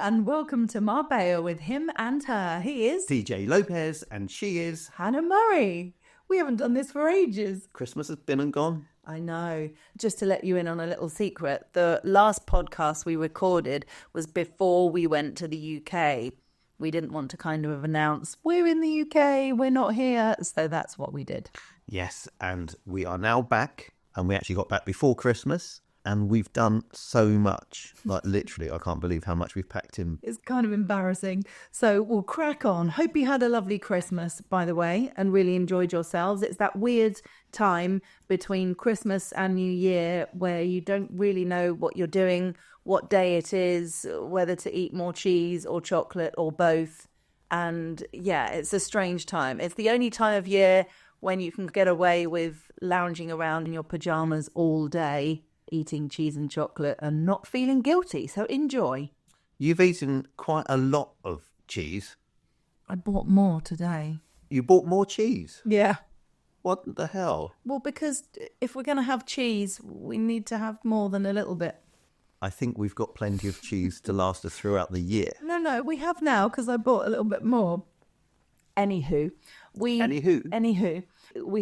and welcome to Marbella with him and her. He is TJ Lopez and she is Hannah Murray. We haven't done this for ages. Christmas has been and gone. I know. Just to let you in on a little secret, the last podcast we recorded was before we went to the UK. We didn't want to kind of announce, we're in the UK, we're not here. So that's what we did. Yes, and we are now back, and we actually got back before Christmas, and we've done so much. Like, literally, I can't believe how much we've packed in. It's kind of embarrassing. So we'll crack on. Hope you had a lovely Christmas, by the way, and really enjoyed yourselves. It's that weird time between Christmas and New Year where you don't really know what you're doing, what day it is, whether to eat more cheese or chocolate or both. And yeah, it's a strange time. It's the only time of year when you can get away with lounging around in your pajamas all day, eating cheese and chocolate and not feeling guilty. So enjoy. You've eaten quite a lot of cheese. I bought more today. You bought more cheese? Yeah. What the hell? Well, because if we're going to have cheese, we need to have more than a little bit. I think we've got plenty of cheese to last us throughout the year. No, we have now because I bought a little bit more. Anywho, we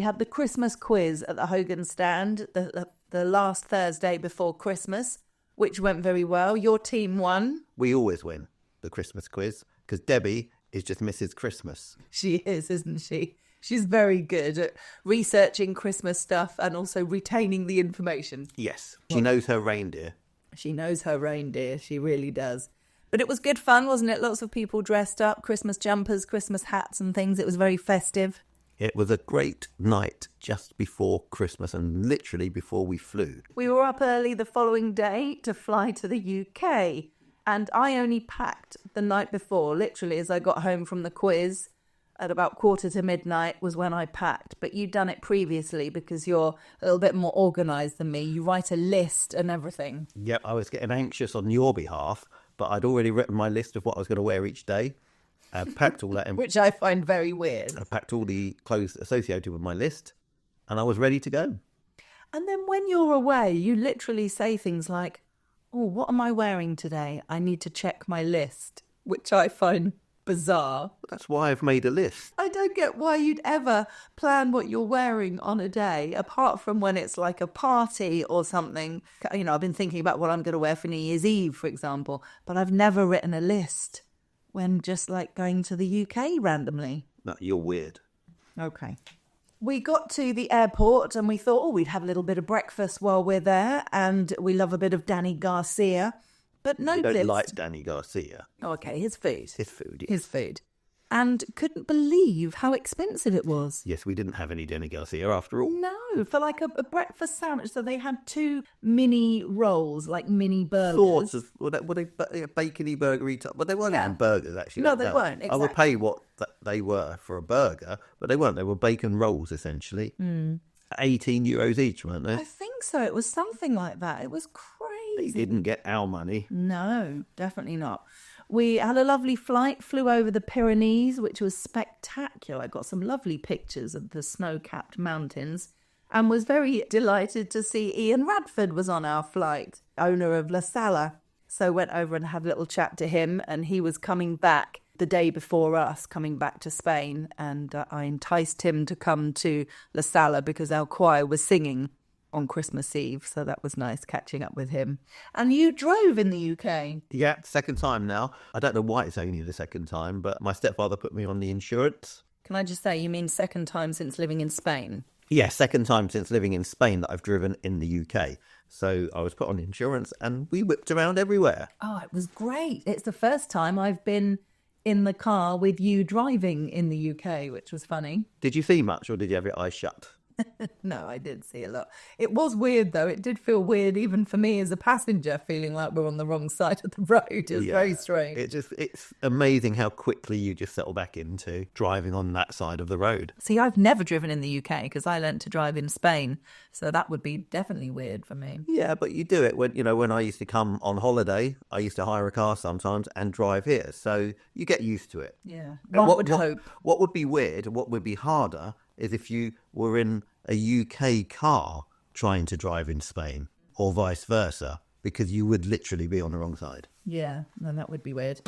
had the Christmas quiz at the Hogan Stand the last Thursday before Christmas, which went very well. Your team won. We always win the Christmas quiz because Debbie is just Mrs. Christmas. She is, isn't she? She's very good at researching Christmas stuff and also retaining the information. Yes, she knows her reindeer. She knows her reindeer. She really does. But it was good fun, wasn't it? Lots of people dressed up, Christmas jumpers, Christmas hats and things. It was very festive. It was a great night just before Christmas and literally before we flew. We were up early the following day to fly to the UK. And I only packed the night before, literally as I got home from the quiz. At about midnight was when I packed. But you'd done it previously because you're a little bit more organised than me. You write a list and everything. Yep, I was getting anxious on your behalf, but I'd already written my list of what I was going to wear each day. I packed all that in. Which I find very weird. I packed all the clothes associated with my list and I was ready to go. And then when you're away, you literally say things like, oh, what am I wearing today? I need to check my list, which I find bizarre. That's why I've made a list. I don't get why you'd ever plan what you're wearing on a day, apart from when it's like a party or something. You know, I've been thinking about what I'm going to wear for New Year's Eve, for example, but I've never written a list when just like going to the UK randomly. No, you're weird. Okay. We got to the airport and we thought, oh, we'd have a little bit of breakfast while we're there, and we love a bit of Danny Garcia. But no You don't bliss. like Danny Garcia. Oh, okay, his food. His food, yes. His food. And couldn't believe how expensive it was. Yes, we didn't have any Danny Garcia after all. No, for like a breakfast sandwich. So they had 2 mini rolls, like mini burgers. Sorts of, were they bacony burgery type? But they weren't hamburgers, actually. No, they weren't, I would pay what they were for a burger, but they weren't. They were bacon rolls, essentially. 18 euros each, weren't they? I think so. It was something like that. It was crazy. They didn't get our money. No, definitely not. We had a lovely flight, flew over the Pyrenees, which was spectacular. I got some lovely pictures of the snow-capped mountains and was very delighted to see Ian Radford was on our flight, owner of La Sala. So went over and had a little chat to him, and he was coming back the day before us, coming back to Spain, and I enticed him to come to La Sala because our choir was singing on Christmas Eve, so that was nice catching up with him. And you drove in the UK. Yeah, second time now. I don't know why it's only the second time, but my stepfather put me on the insurance. Can I just say, you mean second time since living in Spain? Yeah, second time since living in Spain that I've driven in the UK. So I was put on insurance and we whipped around everywhere. Oh, it was great. It's the first time I've been in the car with you driving in the UK, which was funny. Did you see much or did you have your eyes shut? No, I did see a lot. It was weird, though. It did feel weird, even for me as a passenger, feeling like we're on the wrong side of the road. It was very strange. It's amazing how quickly you just settle back into driving on that side of the road. See, I've never driven in the UK because I learnt to drive in Spain. So that would be definitely weird for me. Yeah, but you do it when I used to come on holiday, I used to hire a car sometimes and drive here. So you get used to it. Yeah. What would hope. What would be weird, what would be harder is if you were in a UK car trying to drive in Spain or vice versa. because you would literally be on the wrong side. Yeah, then that would be weird.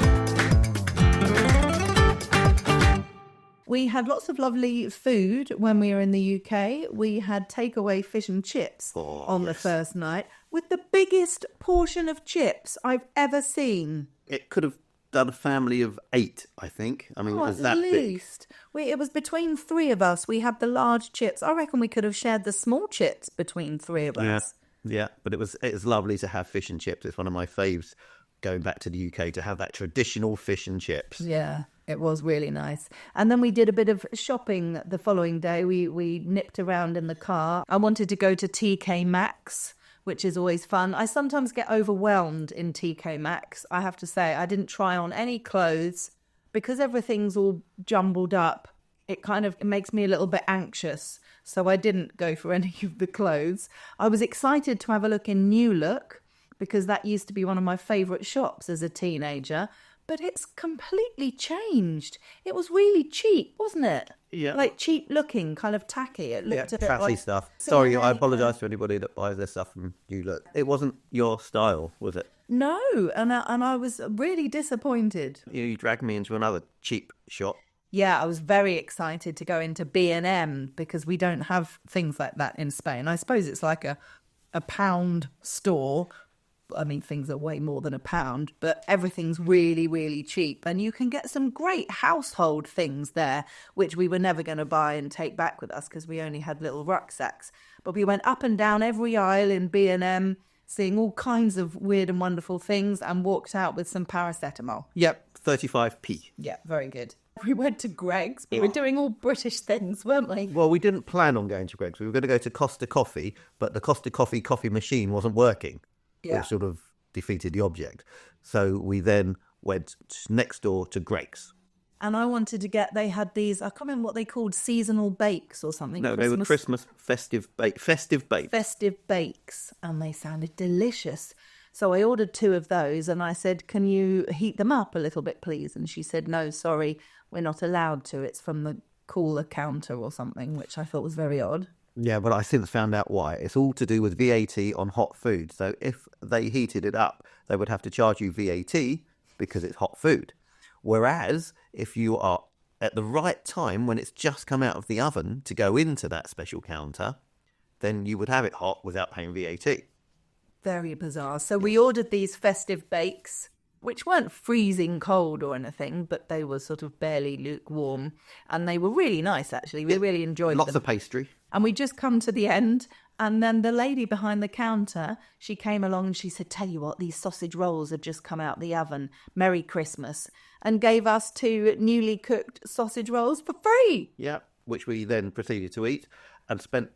We had lots of lovely food when we were in the UK. We had takeaway fish and chips on the first night with the biggest portion of chips I've ever seen. It could have done a family of 8, I think. I mean, it was that least. It was between 3 of us. We had the large chips. I reckon we could have shared the small chips between 3 of us. Yeah, but it was lovely to have fish and chips. It's one of my faves going back to the UK, to have that traditional fish and chips. Yeah, it was really nice. And then we did a bit of shopping the following day. We nipped around in the car. I wanted to go to TK Maxx, which is always fun. I sometimes get overwhelmed in TK Maxx. I have to say, I didn't try on any clothes because everything's all jumbled up. It makes me a little bit anxious. So I didn't go for any of the clothes. I was excited to have a look in New Look because that used to be one of my favourite shops as a teenager. But it's completely changed. It was really cheap, wasn't it? Yeah. Like cheap looking, kind of tacky. It looked a bit classy like stuff. Sorry, I apologise to anybody that buys their stuff from New Look. It wasn't your style, was it? No, and I was really disappointed. You dragged me into another cheap shop. Yeah, I was very excited to go into B&M because we don't have things like that in Spain. I suppose it's like a pound store. I mean, things are way more than a pound, but everything's really, really cheap. And you can get some great household things there, which we were never going to buy and take back with us because we only had little rucksacks. But we went up and down every aisle in B&M, seeing all kinds of weird and wonderful things, and walked out with some paracetamol. Yep, 35p. Yeah, very good. We went to Greggs. We were doing all British things, weren't we? Well, we didn't plan on going to Greggs. We were going to go to Costa Coffee, but the Costa coffee machine wasn't working. Yeah. It sort of defeated the object. So we then went next door to Greggs. And I wanted to they had these, I can't remember what they called, seasonal bakes or something. No, they were Christmas festive bakes. Festive bakes, and they sounded delicious. So I ordered 2 of those and I said, can you heat them up a little bit, please? And she said, no, sorry, we're not allowed to. It's from the cooler counter or something, which I thought was very odd. Yeah, but I since found out why. It's all to do with VAT on hot food. So if they heated it up, they would have to charge you VAT because it's hot food. Whereas if you are at the right time when it's just come out of the oven to go into that special counter, then you would have it hot without paying VAT. Very bizarre. So we ordered these festive bakes, which weren't freezing cold or anything, but they were sort of barely lukewarm. And they were really nice, actually. We really enjoyed them. Lots of pastry. And we just come to the end, and then the lady behind the counter, she came along and she said, tell you what, these sausage rolls have just come out the oven. Merry Christmas. And gave us 2 newly cooked sausage rolls for free. Yeah, which we then proceeded to eat and spent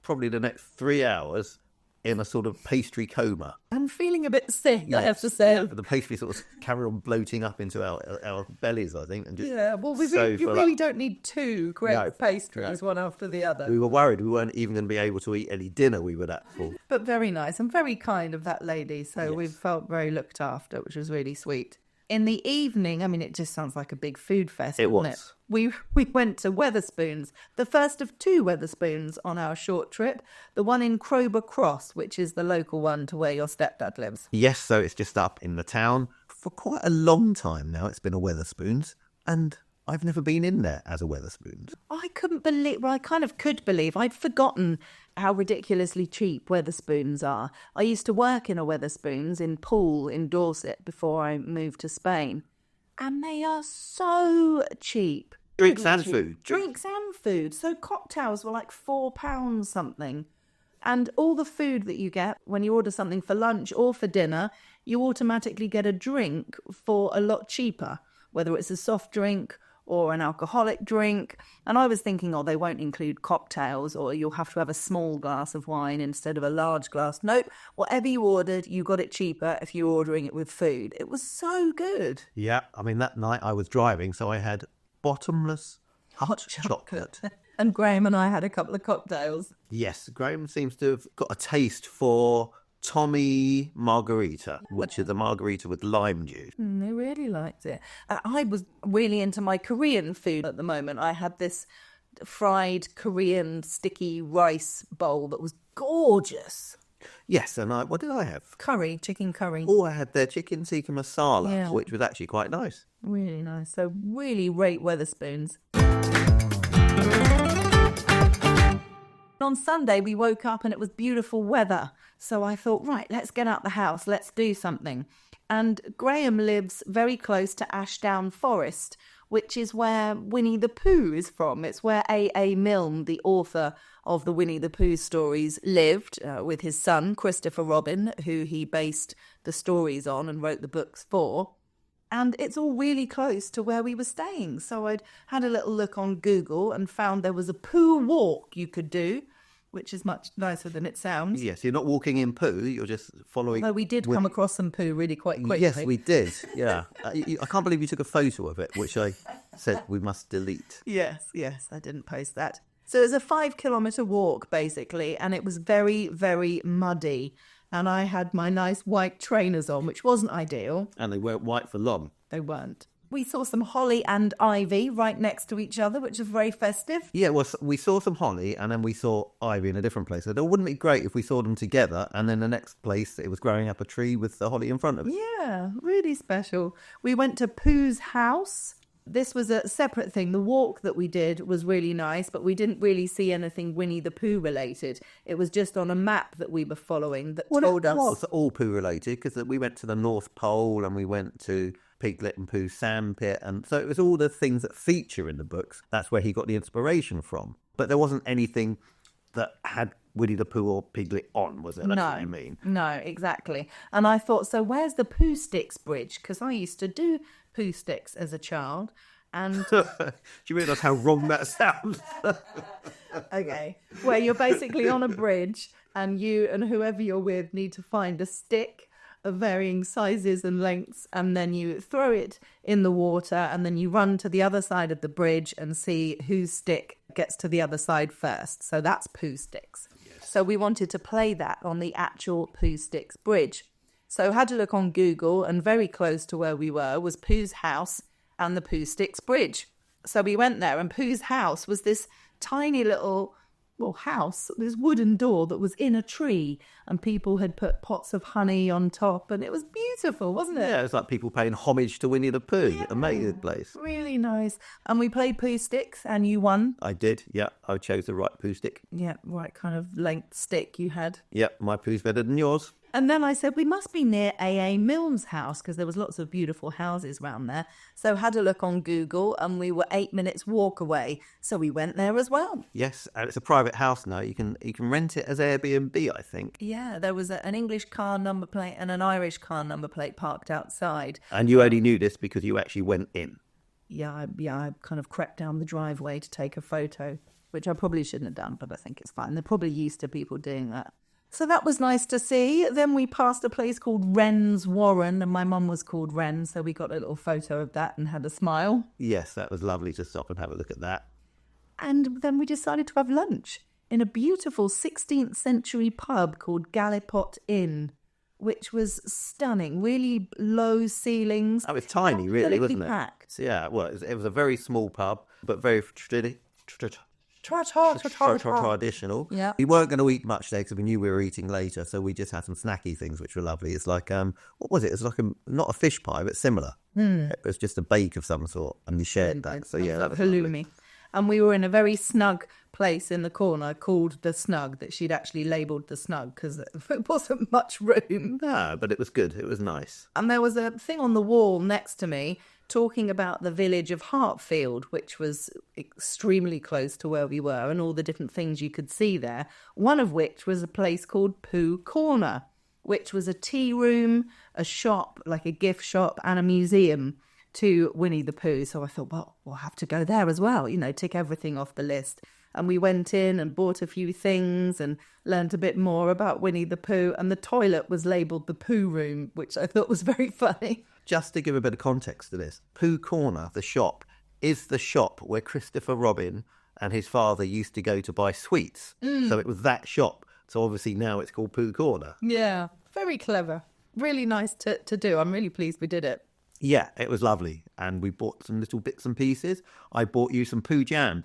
probably the next 3 hours in a sort of pastry coma. I'm feeling a bit sick, I have to say. The pastry sort of carried on bloating up into our bellies, I think. And just we really don't need 2 great pastries, one after the other. We were worried we weren't even going to be able to eat any dinner. We were that full. But very nice and very kind of that lady. So we felt very looked after, which was really sweet. In the evening, I mean, it just sounds like a big food fest, It was. It? We went to Wetherspoons, the first of 2 Wetherspoons on our short trip. The one in Crowber Cross, which is the local one to where your stepdad lives. Yes, so it's just up in the town. For quite a long time now, it's been a Wetherspoons, and I've never been in there as a Wetherspoons. I couldn't believe, well, I kind of could believe, I'd forgotten how ridiculously cheap Wetherspoons are. I used to work in a Wetherspoons in Poole in Dorset before I moved to Spain, and they are so cheap. Drinks and food. Drinks and food. So cocktails were like £4 something. And all the food that you get when you order something for lunch or for dinner, you automatically get a drink for a lot cheaper, whether it's a soft drink or an alcoholic drink. And I was thinking, they won't include cocktails, or you'll have to have a small glass of wine instead of a large glass. Nope, whatever you ordered, you got it cheaper if you're ordering it with food. It was so good. Yeah, I mean, that night I was driving, so I had bottomless hot chocolate. And Graham and I had a couple of cocktails. Yes, Graham seems to have got a taste for Tommy Margarita, which is a margarita with lime juice. They really liked it. I was really into my Korean food at the moment. I had this fried Korean sticky rice bowl that was gorgeous. Yes, and what did I have? Curry, chicken curry. Oh, I had their chicken tikka masala, Yeah. which was actually quite nice. Really nice. So really rate Wetherspoons. On Sunday, we woke up and it was beautiful weather. So I thought, right, let's get out the house. Let's do something. And Graham lives very close to Ashdown Forest, which is where Winnie the Pooh is from. It's where AA Milne, the author of the Winnie the Pooh stories, lived with his son, Christopher Robin, who he based the stories on and wrote the books for. And it's all really close to where we were staying. So I'd had a little look on Google and found there was a Pooh walk you could do, which is much nicer than it sounds. Yes, you're not walking in Pooh, you're just following... Although we did come across some Pooh really quite quickly. Yes, we did, yeah. I can't believe you took a photo of it, which I said we must delete. Yes, I didn't post that. So it was a 5-kilometre walk, basically, and it was very, very muddy. And I had my nice white trainers on, which wasn't ideal. And they weren't white for long. They weren't. We saw some holly and ivy right next to each other, which was very festive. Yeah, well, we saw some holly and then we saw ivy in a different place. So it wouldn't be great if we saw them together and then the next place it was growing up a tree with the holly in front of it. Yeah, really special. We went to Pooh's house. This was a separate thing. The walk that we did was really nice, but we didn't really see anything Winnie the Pooh related. It was just on a map that we were following that told us. Well, it was all Pooh related because we went to the North Pole and we went to Piglet and Pooh's sandpit. And so it was all the things that feature in the books. That's where he got the inspiration from. But there wasn't anything that had Winnie the Pooh or Piglet on, was it? That's what you mean. No, exactly. And I thought, so where's the Pooh Sticks bridge? Because I used to do Pooh Sticks as a child. And do you realise how wrong that sounds? Okay, where you're basically on a bridge and you and whoever you're with need to find a stick of varying sizes and lengths, and then you throw it in the water and then you run to the other side of the bridge and see whose stick gets to the other side first. So that's Pooh Sticks. Yes. So we wanted to play that on the actual Pooh Sticks bridge. So had a look on Google, and very close to where we were was Pooh's house and the Pooh Sticks bridge. So we went there, and Pooh's house was this tiny little house, this wooden door that was in a tree, and people had put pots of honey on top, and it was beautiful, wasn't it? Yeah, it's like people paying homage to Winnie the Pooh. Yeah. Amazing place. Really nice. And we played Pooh Sticks, and you won. I did, yeah. I chose the right Pooh stick. Yeah, right kind of length stick you had. Yeah, my Pooh's better than yours. And then I said, we must be near AA Milne's house, because there was lots of beautiful houses around there. So had a look on Google, and we were 8 minutes walk away. So we went there as well. Yes, and it's a private house now. You can rent it as Airbnb, I think. Yeah, there was an English car number plate and an Irish car number plate parked outside. And you only knew this because you actually went in. Yeah, I kind of crept down the driveway to take a photo, which I probably shouldn't have done, but I think it's fine. They're probably used to people doing that. So that was nice to see. Then we passed a place called Wren's Warren, and my mum was called Wren, so we got a little photo of that and had a smile. Yes, that was lovely to stop and have a look at that. And then we decided to have lunch in a beautiful 16th century pub called Gallipot Inn, which was stunning, really low ceilings. Oh, it's tiny, really, wasn't it? Packed. So, yeah, well, it was a very small pub, but very traditional. Yeah. We weren't going to eat much there because we knew we were eating later, so we just had some snacky things which were lovely. It's like what was it? It's like not a fish pie, but similar. It was just a bake of some sort, and we shared that. So yeah, that was halloumi. lovely. And we were in a very snug place in the corner called the Snug, that she'd actually labelled the Snug because there wasn't much room. No, but it was good. It was nice. And there was a thing on the wall next to me talking about the village of Hartfield, which was extremely close to where we were, and all the different things you could see there, one of which was a place called Pooh Corner, which was a tea room, a shop, like a gift shop, and a museum to Winnie the Pooh. So I thought, well, we'll have to go there as well, tick everything off the list. And we went in and bought a few things and learnt a bit more about Winnie the Pooh. And the toilet was labelled the Pooh Room, which I thought was very funny. Just to give a bit of context to this, Pooh Corner, the shop, is the shop where Christopher Robin and his father used to go to buy sweets. So it was that shop. So obviously now it's called Pooh Corner. Yeah, very clever. Really nice to do. I'm really pleased we did it. Yeah, it was lovely. And we bought some little bits and pieces. I bought you some Pooh jam.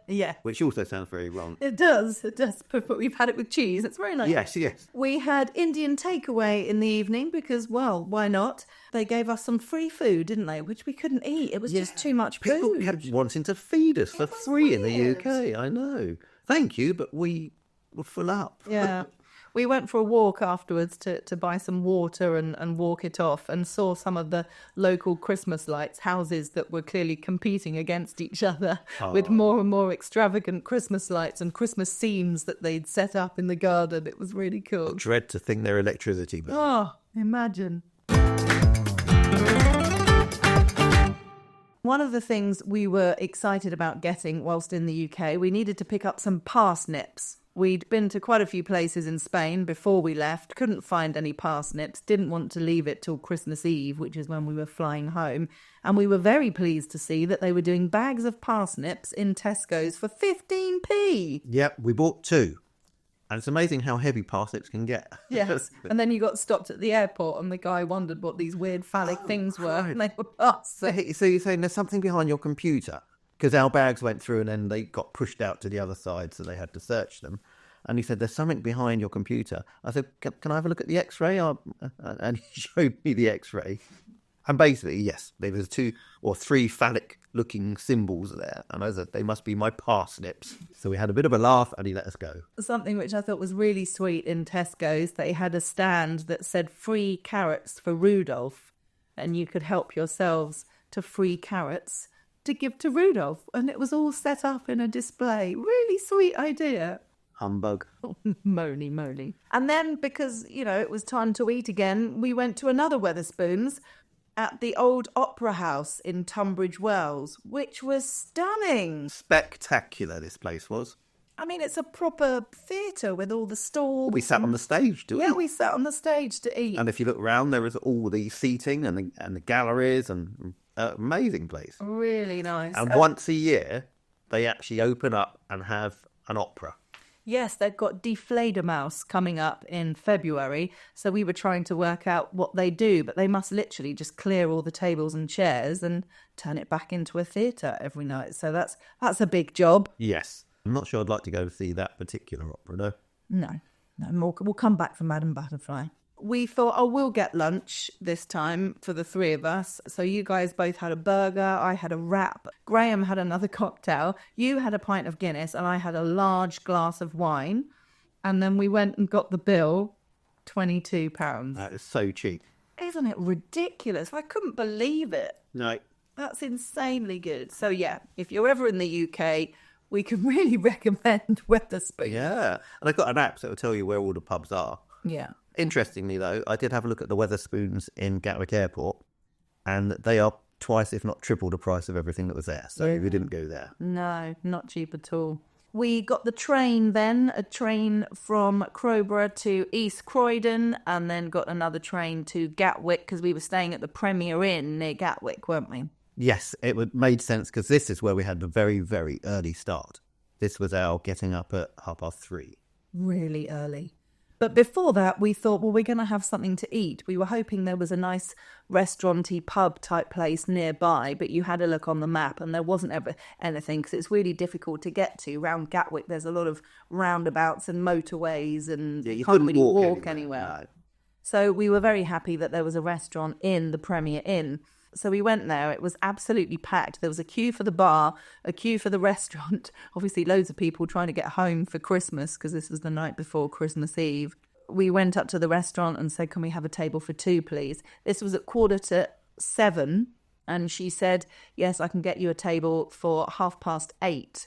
Yeah. Which also sounds very wrong. It does, but we've had it with cheese. It's very nice. Yes. We had Indian takeaway in the evening because, well, why not? They gave us some free food, didn't they? Which we couldn't eat. It was just too much People food. kept wanting to feed us for free in the weird. UK. I know. Thank you, but we were full up. Yeah. We went for a walk afterwards to buy some water and walk it off, and saw some of the local Christmas lights, houses that were clearly competing against each other with more and more extravagant Christmas lights and Christmas scenes that they'd set up in the garden. It was really cool. Dread to think their electricity. But... Oh, imagine. One of the things we were excited about getting whilst in the UK, we needed to pick up some parsnips. We'd been to quite a few places in Spain before we left, couldn't find any parsnips, didn't want to leave it till Christmas Eve, which is when we were flying home. And we were very pleased to see that they were doing bags of parsnips in Tesco's for 15p. Yep, we bought 2. And it's amazing how heavy parsnips can get. Yes. And then you got stopped at the airport and the guy wondered what these weird phallic things were. And they were parsnips. So you're saying there's something behind your computer? Because our bags went through and then they got pushed out to the other side, so they had to search them. And he said, there's something behind your computer. I said, can I have a look at the X-ray? And he showed me the X-ray. And basically, yes, there was 2 or 3 phallic-looking symbols there. And I said, they must be my parsnips. So we had a bit of a laugh and he let us go. Something which I thought was really sweet in Tesco's, they had a stand that said free carrots for Rudolph. And you could help yourselves to free carrots to give to Rudolph. And it was all set up in a display. Really sweet idea. Humbug. Moly moly. And then, because, it was time to eat again, we went to another Wetherspoons at the old Opera House in Tunbridge Wells, which was stunning. Spectacular, this place was. I mean, it's a proper theatre with all the stalls. We sat on the stage to eat. Yeah, we sat on the stage to eat. And if you look around, there was all the seating and the galleries and amazing place. Really nice. And once a year, they actually open up and have an opera. Yes, they've got Die Fledermaus coming up in February. So we were trying to work out what they do, but they must literally just clear all the tables and chairs and turn it back into a theatre every night. So that's a big job. Yes. I'm not sure I'd like to go see that particular opera, though. No, we'll come back for Madame Butterfly. We thought, we'll get lunch this time for the 3 of us. So you guys both had a burger, I had a wrap, Graham had another cocktail, you had a pint of Guinness, and I had a large glass of wine. And then we went and got the bill, £22. That is so cheap. Isn't it ridiculous? I couldn't believe it. No. That's insanely good. So yeah, if you're ever in the UK, we can really recommend Wetherspoon. Yeah. And I've got an app that will tell you where all the pubs are. Yeah. Interestingly, though, I did have a look at the Wetherspoons in Gatwick Airport, and they are twice, if not triple, the price of everything that was there. So we didn't go there. No, not cheap at all. We got the train then, a train from Crowborough to East Croydon, and then got another train to Gatwick because we were staying at the Premier Inn near Gatwick, weren't we? Yes, made sense because this is where we had the very, very early start. This was our getting up at 3:30. Really early. But before that, we thought, well, we're going to have something to eat. We were hoping there was a nice restaurant-y pub type place nearby, but you had a look on the map and there wasn't ever anything because it's really difficult to get to. Round Gatwick, there's a lot of roundabouts and motorways and you can't couldn't really walk anywhere. No. So we were very happy that there was a restaurant in the Premier Inn. So we went there. It was absolutely packed. There was a queue for the bar, a queue for the restaurant. Obviously, loads of people trying to get home for Christmas because this was the night before Christmas Eve. We went up to the restaurant and said, can we have a table for 2, please? This was at 7:15. And she said, yes, I can get you a table for 8:30,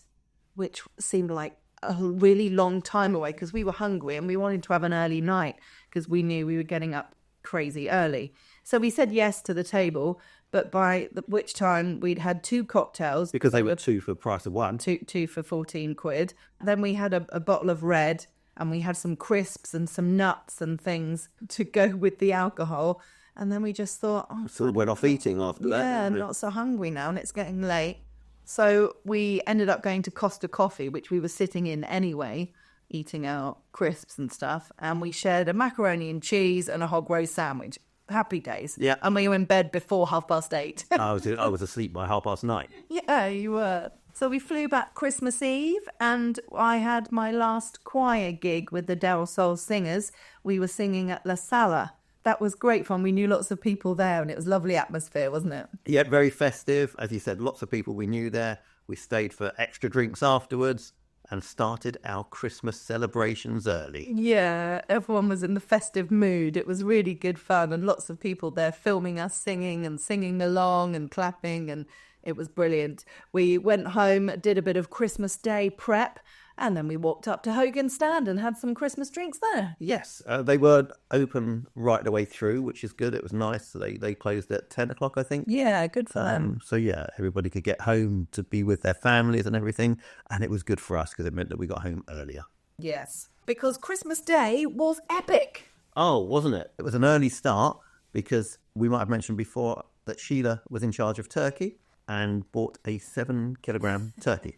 which seemed like a really long time away because we were hungry and we wanted to have an early night because we knew we were getting up crazy early. So we said yes to the table, but by which time we'd had 2 cocktails. Because they were 2 for the price of 1. Two for 14 quid. Then we had a bottle of red and we had some crisps and some nuts and things to go with the alcohol. And then we just thought, sort of went off eating after that. Yeah, I'm not so hungry now and it's getting late. So we ended up going to Costa Coffee, which we were sitting in anyway, eating our crisps and stuff. And we shared a macaroni and cheese and a hog roast sandwich. Happy days. Yeah. And we were in bed before 8:30. I was asleep by 9:30. Yeah, you were. So we flew back Christmas Eve, and I had my last choir gig with the Del Sol Singers. We were singing at La Sala. That was great fun. We knew lots of people there, and it was lovely atmosphere, wasn't it? Yeah, very festive. As you said, lots of people we knew there. We stayed for extra drinks afterwards and started our Christmas celebrations early. Yeah, everyone was in the festive mood. It was really good fun, and lots of people there filming us singing and singing along and clapping, and it was brilliant. We went home, did a bit of Christmas Day prep, and then we walked up to Hogan Stand and had some Christmas drinks there. Yes, they were open right the way through, which is good. It was nice. They closed at 10 o'clock, I think. Yeah, good for them. So yeah, everybody could get home to be with their families and everything. And it was good for us because it meant that we got home earlier. Yes, because Christmas Day was epic. Oh, wasn't it? It was an early start because we might have mentioned before that Sheila was in charge of turkey and bought a 7-kilogram turkey.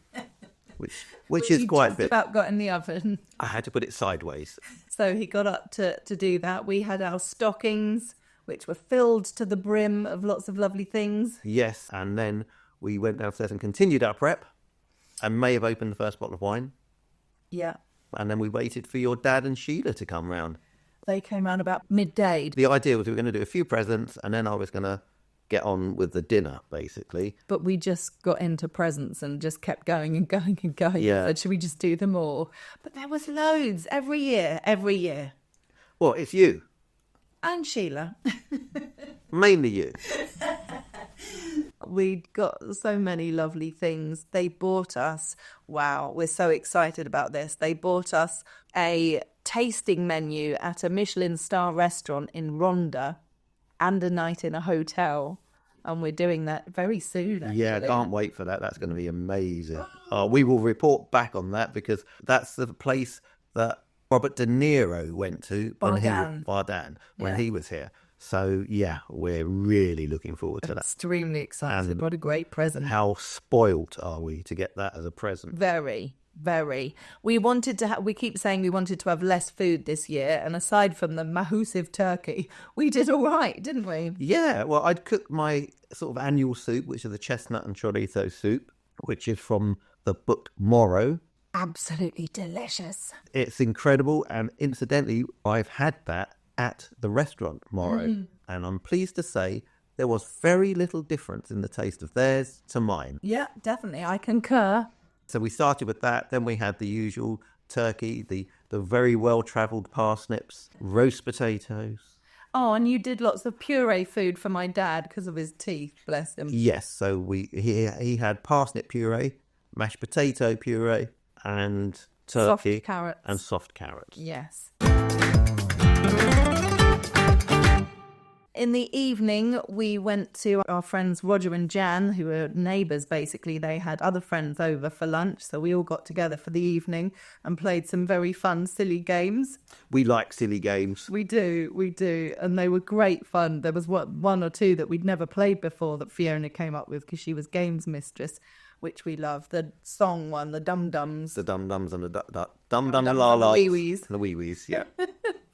Which is quite big. About got in the oven. I had to put it sideways. So he got up to do that. We had our stockings, which were filled to the brim of lots of lovely things. Yes, and then we went downstairs and continued our prep and may have opened the first bottle of wine. Yeah. And then we waited for your dad and Sheila to come round. They came round about midday. The idea was we were going to do a few presents and then I was going to get on with the dinner, basically. But we just got into presents and just kept going and going and going. Yeah. Said, should we just do them all? But there was loads every year. Well, it's you. And Sheila. Mainly you. We got so many lovely things. They bought us, wow, we're so excited about this. They bought us a tasting menu at a Michelin star restaurant in Rhondda and a night in a hotel. And we're doing that very soon, actually. Yeah, can't wait for that. That's going to be amazing. We will report back on that because that's the place that Robert De Niro went to Bardan when he was here. So, yeah, we're really looking forward to that. Extremely excited. What a great present. How spoilt are we to get that as a present? Very. We wanted to we keep saying we wanted to have less food this year, and aside from the massive turkey, we did all right, didn't we? Yeah, well, I'd cooked my sort of annual soup, which is the chestnut and chorizo soup, which is from the book Morrow. Absolutely delicious. It's incredible, and incidentally, I've had that at the restaurant Morrow, and I'm pleased to say there was very little difference in the taste of theirs to mine. Yeah, definitely, I concur. So we started with that. Then we had the usual turkey, the very well-travelled parsnips, roast potatoes. Oh, and you did lots of puree food for my dad because of his teeth, bless him. Yes, so he had parsnip puree, mashed potato puree, and turkey. Soft carrots. And soft carrots. Yes. In the evening, we went to our friends Roger and Jan, who were neighbours basically. They had other friends over for lunch, so we all got together for the evening and played some very fun, silly games. We like silly games. We do, and they were great fun. There was one or two that we'd never played before that Fiona came up with because she was games mistress, which we love. The song one, the dum-dums. The dum-dums and the dum-dum and la-la. The wee-wees. The wee-wees, yeah.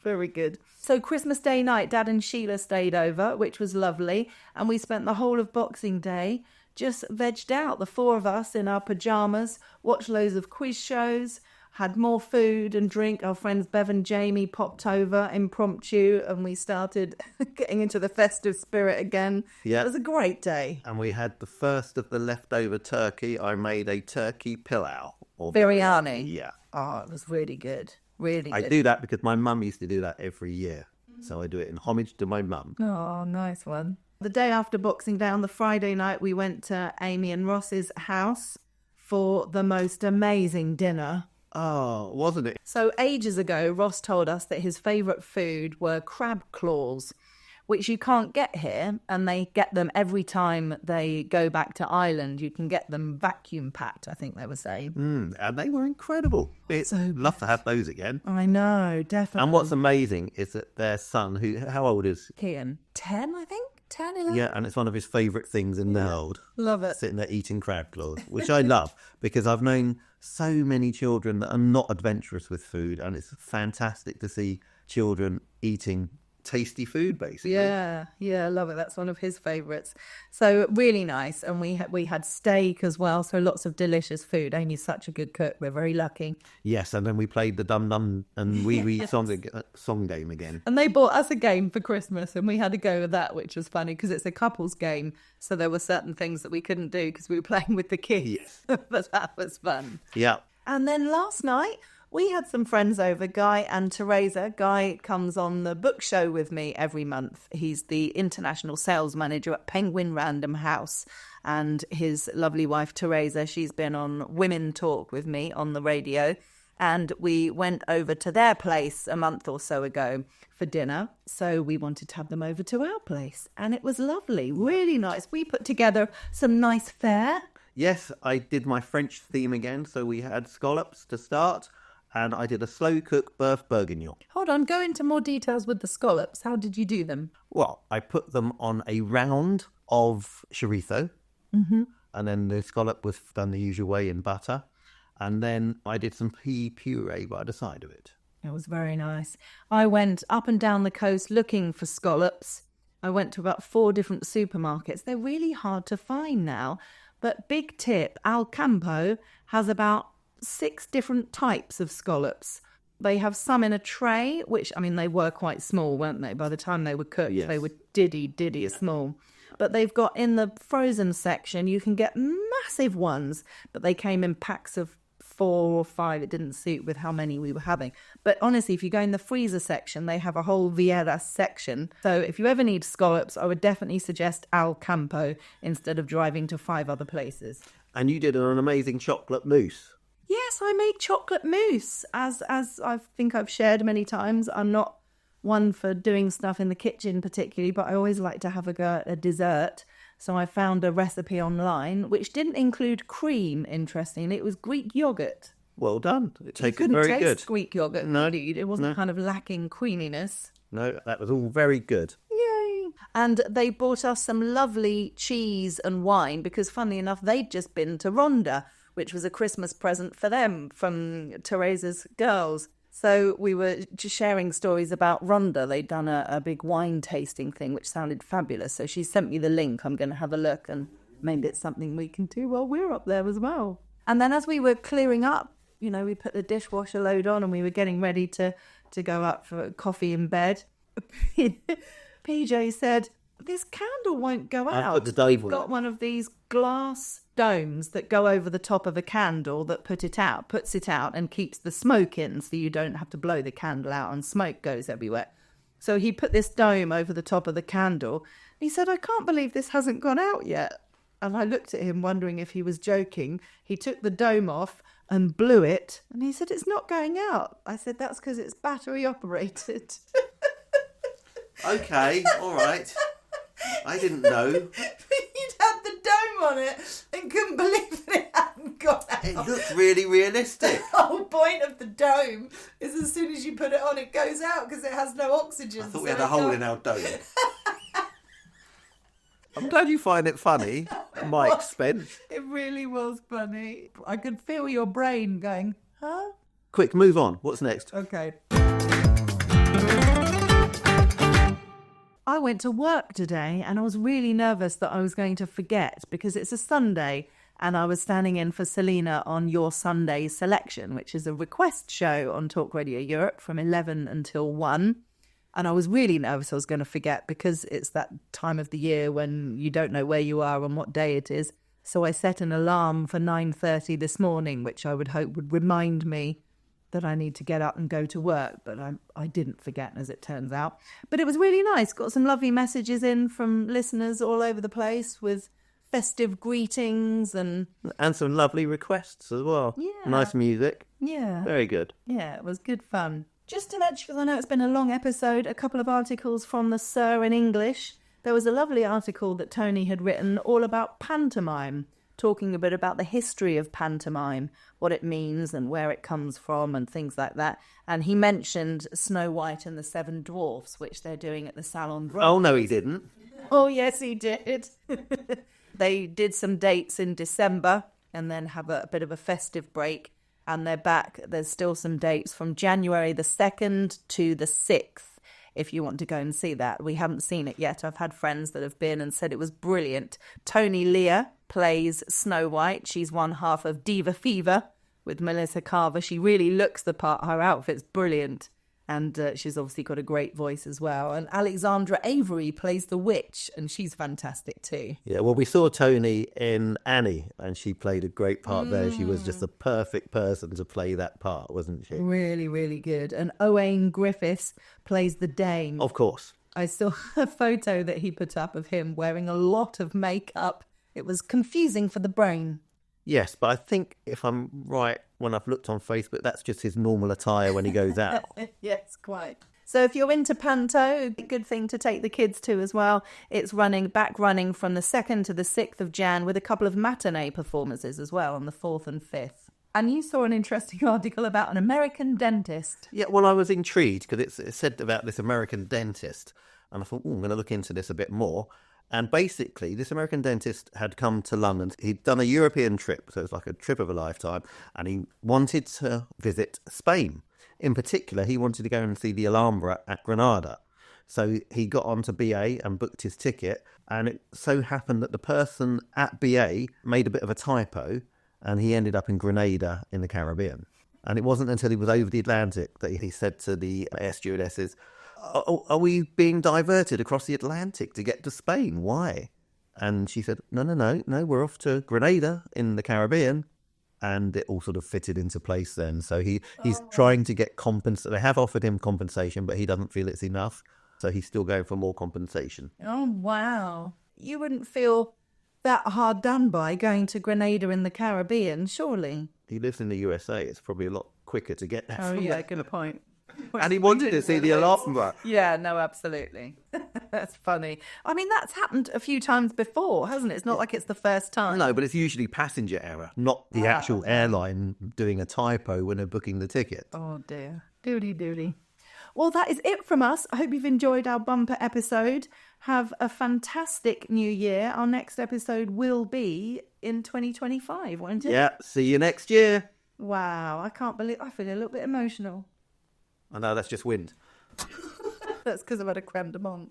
Very good. So Christmas Day night, Dad and Sheila stayed over, which was lovely. And we spent the whole of Boxing Day just vegged out, the four of us in our pyjamas, watched loads of quiz shows, had more food and drink. Our friends Bev and Jamie popped over impromptu and we started getting into the festive spirit again. Yeah. It was a great day. And we had the first of the leftover turkey. I made a turkey pilau. Or Biryani. Yeah. Oh, it was really good. Really I good. do that because my mum used to do that every year. So I do it in homage to my mum. Oh, nice one. The day after Boxing Day, on the Friday night, we went to Amy and Ross's house for the most amazing dinner. Oh, wasn't it? So ages ago, Ross told us that his favourite food were crab claws, which you can't get here, and they get them every time they go back to Ireland. You can get them vacuum packed, I think they were saying. And they were incredible. It's love to have those again. I know, definitely. And what's amazing is that their son, how old is Kian? 10, I think? 10, 11? Yeah, and it's one of his favourite things in the world. Love it. Sitting there eating crab claws, which I love because I've known so many children that are not adventurous with food, and it's fantastic to see children eating tasty food, basically. Yeah, I love it. That's one of his favourites. So really nice. And we had steak as well, so lots of delicious food. Amy's such a good cook. We're very lucky. Yes, and then we played the Dum Dum and Wee Wee song game again. And they bought us a game for Christmas, and we had to go with that, which was funny because it's a couples game. So there were certain things that we couldn't do because we were playing with the kids. Yes. But that was fun. Yeah. And then last night, we had some friends over, Guy and Teresa. Guy comes on the book show with me every month. He's the international sales manager at Penguin Random House. And his lovely wife, Teresa, she's been on Women Talk with me on the radio. And we went over to their place a month or so ago for dinner. So we wanted to have them over to our place. And it was lovely, really nice. We put together some nice fare. Yes, I did my French theme again. So we had scallops to start. And I did a slow-cook beef bourguignon. Hold on, go into more details with the scallops. How did you do them? Well, I put them on a round of chorizo. Mm-hmm. And then the scallop was done the usual way in butter. And then I did some pea puree by the side of it. It was very nice. I went up and down the coast looking for scallops. I went to about 4 different supermarkets. They're really hard to find now. But big tip, Al Campo has about 6 different types of scallops. They have some in a tray, which, I mean, they were quite small, weren't they? By the time they were cooked, yes. They were diddy small. But they've got in the frozen section, you can get massive ones, but they came in packs of 4 or 5. It didn't suit with how many we were having. But honestly, if you go in the freezer section, they have a whole Vieira section. So if you ever need scallops, I would definitely suggest Al Campo instead of driving to 5 other places. And you did an amazing chocolate mousse. Yes, I make chocolate mousse. As I think I've shared many times, I'm not one for doing stuff in the kitchen particularly, but I always like to have a go at a dessert. So I found a recipe online, which didn't include cream, interestingly. It was Greek yogurt. Well done. It tasted couldn't very taste good. Greek yogurt, No. indeed. It wasn't No. kind of lacking creaminess. No, that was all very good. Yay! And they bought us some lovely cheese and wine because, funnily enough, they'd just been to Rhondda, which was a Christmas present for them from Teresa's girls. So we were just sharing stories about Rhondda. They'd done a big wine tasting thing, which sounded fabulous. So she sent me the link. I'm going to have a look, and maybe it's something we can do while we're up there as well. And then as we were clearing up, you know, we put the dishwasher load on and we were getting ready to go up for coffee in bed. PJ said, this candle won't go out. I put the Dave on got it. one of these glass domes that go over the top of a candle that puts it out and keeps the smoke in so you don't have to blow the candle out and smoke goes everywhere. So he put this dome over the top of the candle. He said, I can't believe this hasn't gone out yet. And I looked at him wondering if he was joking. He took the dome off and blew it. And he said, it's not going out. I said, that's because it's battery operated. Okay, all right. I didn't know. You'd had the dome on it and couldn't believe that it hadn't got out. It looked really realistic. The whole point of the dome is as soon as you put it on, it goes out because it has no oxygen. I thought we had a hole in our dome. I'm glad you find it funny, at my expense. It really was funny. I could feel your brain going, huh? Quick, move on. What's next? Okay. I went to work today and I was really nervous that I was going to forget because it's a Sunday and I was standing in for Selena on Your Sunday Selection, which is a request show on Talk Radio Europe from 11 until 1. And I was really nervous I was going to forget because it's that time of the year when you don't know where you are and what day it is. So I set an alarm for 9:30 this morning, which I would hope would remind me that I need to get up and go to work. But I didn't forget, as it turns out. But it was really nice. Got some lovely messages in from listeners all over the place with festive greetings and some lovely requests as well. Yeah. Nice music. Yeah. Very good. Yeah, it was good fun. Just to mention, because I know it's been a long episode, a couple of articles from the Sir in English. There was a lovely article that Tony had written all about pantomime, talking a bit about the history of pantomime, what it means and where it comes from and things like that. And he mentioned Snow White and the Seven Dwarfs, which they're doing at the Salon Drama. Oh, no, he didn't. Oh, yes, he did. They did some dates in December and then have a bit of a festive break. And they're back. There's still some dates from January the 2nd to the 6th if you want to go and see that. We haven't seen it yet. I've had friends that have been and said it was brilliant. Tony Lear plays Snow White. She's one half of Diva Fever with Melissa Carver. She really looks the part. Her outfit's brilliant. And she's obviously got a great voice as well. And Alexandra Avery plays the witch, and she's fantastic too. Yeah, well, we saw Tony in Annie, and she played a great part there. She was just the perfect person to play that part, wasn't she? Really, really good. And Owain Griffiths plays the Dane. Of course. I saw a photo that he put up of him wearing a lot of makeup. It was confusing for the brain. Yes, but I think if I'm right, when I've looked on Facebook, that's just his normal attire when he goes out. Yes, quite. So if you're into Panto, a good thing to take the kids to as well. It's running from the 2nd to the 6th of Jan with a couple of matinee performances as well on the 4th and 5th. And you saw an interesting article about an American dentist. Yeah, well, I was intrigued because it said about this American dentist. And I thought, I'm going to look into this a bit more. And basically, this American dentist had come to London. He'd done a European trip, so it's like a trip of a lifetime, and he wanted to visit Spain. In particular, he wanted to go and see the Alhambra at Granada. So he got onto BA and booked his ticket, and it so happened that the person at BA made a bit of a typo, and he ended up in Grenada in the Caribbean. And it wasn't until he was over the Atlantic that he said to the air stewardesses, are we being diverted across the Atlantic to get to Spain? Why? And she said, no, we're off to Grenada in the Caribbean. And it all sort of fitted into place then. So he's trying to get compensation. They have offered him compensation, but he doesn't feel it's enough. So he's still going for more compensation. Oh, wow. You wouldn't feel that hard done by going to Grenada in the Caribbean, surely? He lives in the USA. It's probably a lot quicker to get there. Oh, yeah, good point. And he wanted to see the Alhambra. Yeah, no, absolutely. That's funny. I mean, that's happened a few times before, hasn't it? It's not like it's the first time. No, but it's usually passenger error, not the actual airline doing a typo when they're booking the ticket. Oh, dear. Doody. Well, that is it from us. I hope you've enjoyed our bumper episode. Have a fantastic new year. Our next episode will be in 2025, won't it? Yeah, see you next year. Wow, I can't believe I feel a little bit emotional. I know, that's just wind. That's because I've had a creme de menthe.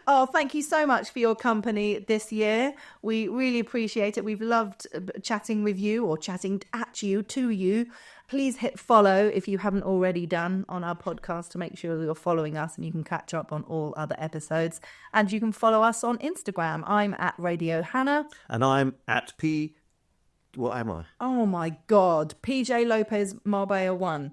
Oh, thank you so much for your company this year. We really appreciate it. We've loved chatting with you or chatting at you, to you. Please hit follow if you haven't already done on our podcast to make sure you're following us and you can catch up on all other episodes. And you can follow us on Instagram. I'm at Radio Hannah. And I'm at What am I? Oh, my God. PJ Lopez Marbella 1.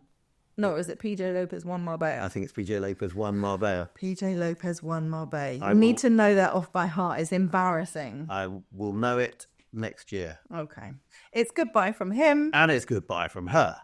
No, is it PJ Lopez 1 Marbella? I think it's PJ Lopez 1 Marbella. PJ Lopez 1 Marbella. You need to know that off by heart. It's embarrassing. I will know it next year. Okay. It's goodbye from him. And it's goodbye from her.